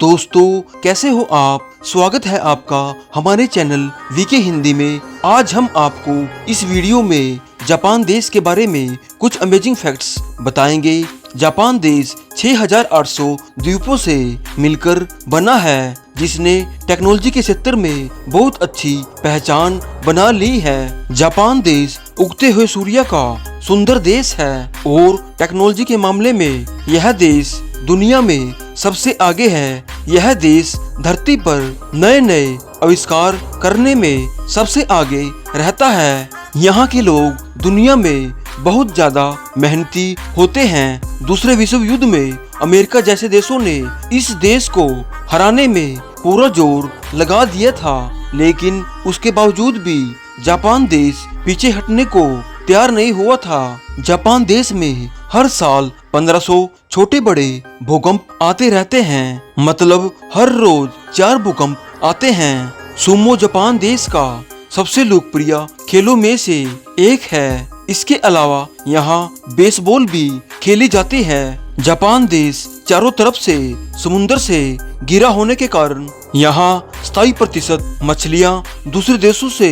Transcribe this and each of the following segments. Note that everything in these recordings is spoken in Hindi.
दोस्तों कैसे हो आप। स्वागत है आपका हमारे चैनल वीके हिंदी में। आज हम आपको इस वीडियो में जापान देश के बारे में कुछ अमेजिंग फैक्ट्स बताएंगे। जापान देश 6800 द्वीपों से मिलकर बना है, जिसने टेक्नोलॉजी के क्षेत्र में बहुत अच्छी पहचान बना ली है। जापान देश उगते हुए सूर्य का सुंदर देश है और टेक्नोलॉजी के मामले में यह देश दुनिया में सबसे आगे है। यह देश धरती पर नए नए आविष्कार करने में सबसे आगे रहता है। यहाँ के लोग दुनिया में बहुत ज्यादा मेहनती होते हैं। दूसरे विश्व युद्ध में अमेरिका जैसे देशों ने इस देश को हराने में पूरा जोर लगा दिया था, लेकिन उसके बावजूद भी जापान देश पीछे हटने को तैयार नहीं हुआ था। जापान देश में हर साल 1500 छोटे बड़े भूकंप आते रहते हैं, मतलब हर रोज 4 भूकंप आते हैं। सुमो जापान देश का सबसे लोकप्रिय खेलों में से एक है। इसके अलावा यहाँ बेसबॉल भी खेली जाती है। जापान देश चारों तरफ से समुद्र से घिरा होने के कारण यहाँ 70% मछलियाँ दूसरे देशों से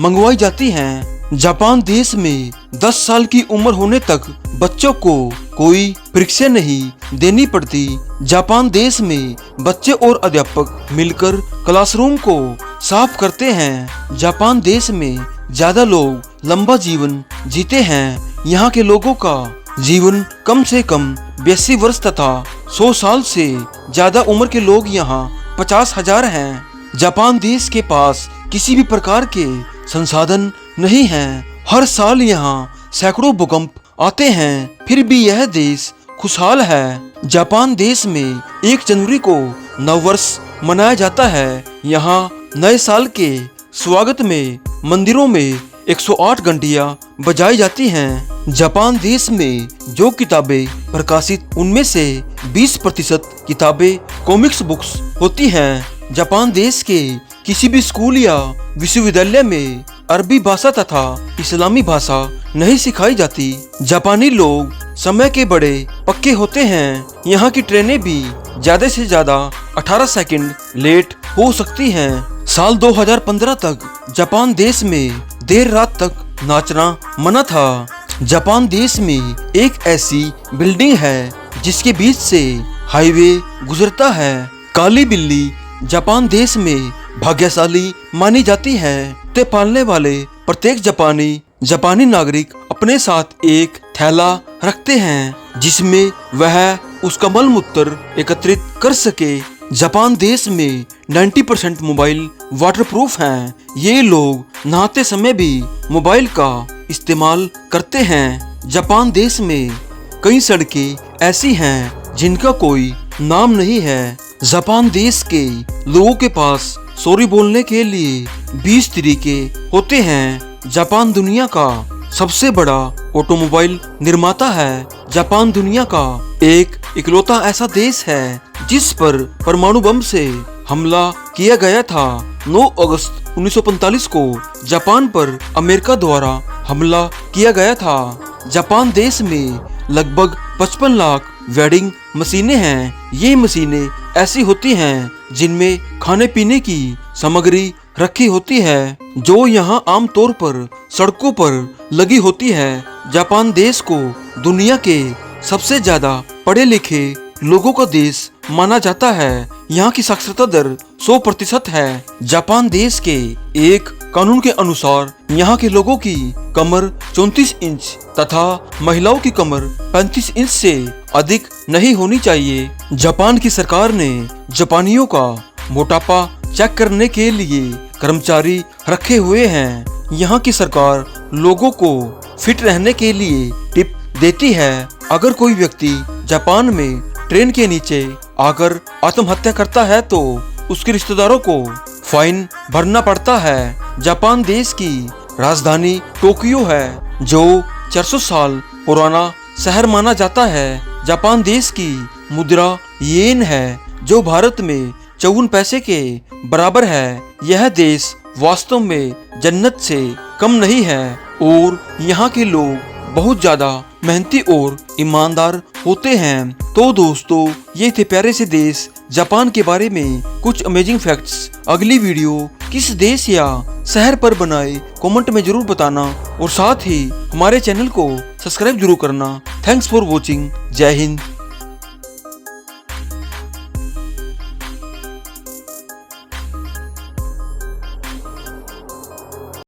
मंगवाई जाती हैं। जापान देश में 10 साल की उम्र होने तक बच्चों को कोई परीक्षा नहीं देनी पड़ती। जापान देश में बच्चे और अध्यापक मिलकर क्लासरूम को साफ करते हैं। जापान देश में ज्यादा लोग लंबा जीवन जीते हैं। यहाँ के लोगों का जीवन कम से कम 82 वर्ष तथा 100 साल से ज्यादा उम्र के लोग यहाँ 50,000 हैं। जापान देश के पास किसी भी प्रकार के संसाधन नहीं हैं। हर साल यहाँ सैकड़ों भूकंप आते हैं, फिर भी यह देश खुशहाल है। जापान देश में 1 जनवरी को नववर्ष मनाया जाता है। यहाँ नए साल के स्वागत में मंदिरों में 108 घंटियां बजाई जाती हैं। जापान देश में जो किताबें प्रकाशित उनमें से 20% किताबें कॉमिक्स बुक्स होती हैं। जापान देश के किसी भी स्कूल या विश्वविद्यालय में अरबी भाषा तथा इस्लामी भाषा नहीं सिखाई जाती। जापानी लोग समय के बड़े पक्के होते हैं। यहाँ की ट्रेनें भी ज्यादा से ज्यादा 18 सेकंड लेट हो सकती हैं। साल 2015 तक जापान देश में देर रात तक नाचना मना था। जापान देश में एक ऐसी बिल्डिंग है जिसके बीच से हाईवे गुजरता है। काली बिल्ली जापान देश में भाग्यशाली मानी जाती है। कुत्ते पालने वाले प्रत्येक जापानी नागरिक अपने साथ एक थैला रखते हैं जिसमें वह उसका मल मूत्र एकत्रित कर सके। जापान देश में 90% मोबाइल वाटरप्रूफ हैं। ये लोग नहाते समय भी मोबाइल का इस्तेमाल करते हैं। जापान देश में कई सड़कें ऐसी हैं जिनका कोई नाम नहीं है। जापान देश के लोगों के पास सॉरी बोलने के लिए 20 तरीके होते हैं। जापान दुनिया का सबसे बड़ा ऑटोमोबाइल निर्माता है। जापान दुनिया का एक इकलौता ऐसा देश है जिस पर परमाणु बम से हमला किया गया था। 9 अगस्त 1945 को जापान पर अमेरिका द्वारा हमला किया गया था। जापान देश में लगभग 55 लाख वेंडिंग मशीनें हैं। ये मशीनें ऐसी होती हैं जिनमें खाने पीने की सामग्री रखी होती है, जो यहाँ आमतौर पर सड़कों पर लगी होती है। जापान देश को दुनिया के सबसे ज्यादा पढ़े लिखे लोगों का देश माना जाता है। यहाँ की साक्षरता दर 100% है। जापान देश के एक कानून के अनुसार यहाँ के लोगों की कमर 34 इंच तथा महिलाओं की कमर 35 इंच से अधिक नहीं होनी चाहिए। जापान की सरकार ने जापानियों का मोटापा चेक करने के लिए कर्मचारी रखे हुए हैं। यहाँ की सरकार लोगों को फिट रहने के लिए टिप देती है। अगर कोई व्यक्ति जापान में ट्रेन के नीचे आकर आत्महत्या करता है तो उसके रिश्तेदारों को फाइन भरना पड़ता है। जापान देश की राजधानी टोक्यो है, जो 400 साल पुराना शहर माना जाता है। जापान देश की मुद्रा येन है, जो भारत में 54 पैसे के बराबर है। यह देश वास्तव में जन्नत से कम नहीं है और यहाँ के लोग बहुत ज्यादा मेहनती और ईमानदार होते हैं। तो दोस्तों ये थे प्यारे से देश जापान के बारे में कुछ अमेजिंग फैक्ट्स। अगली वीडियो किस देश या शहर पर बनाए कमेंट में जरूर बताना और साथ ही हमारे चैनल को सब्सक्राइब जरूर करना। Thanks for watching. जय हिंद।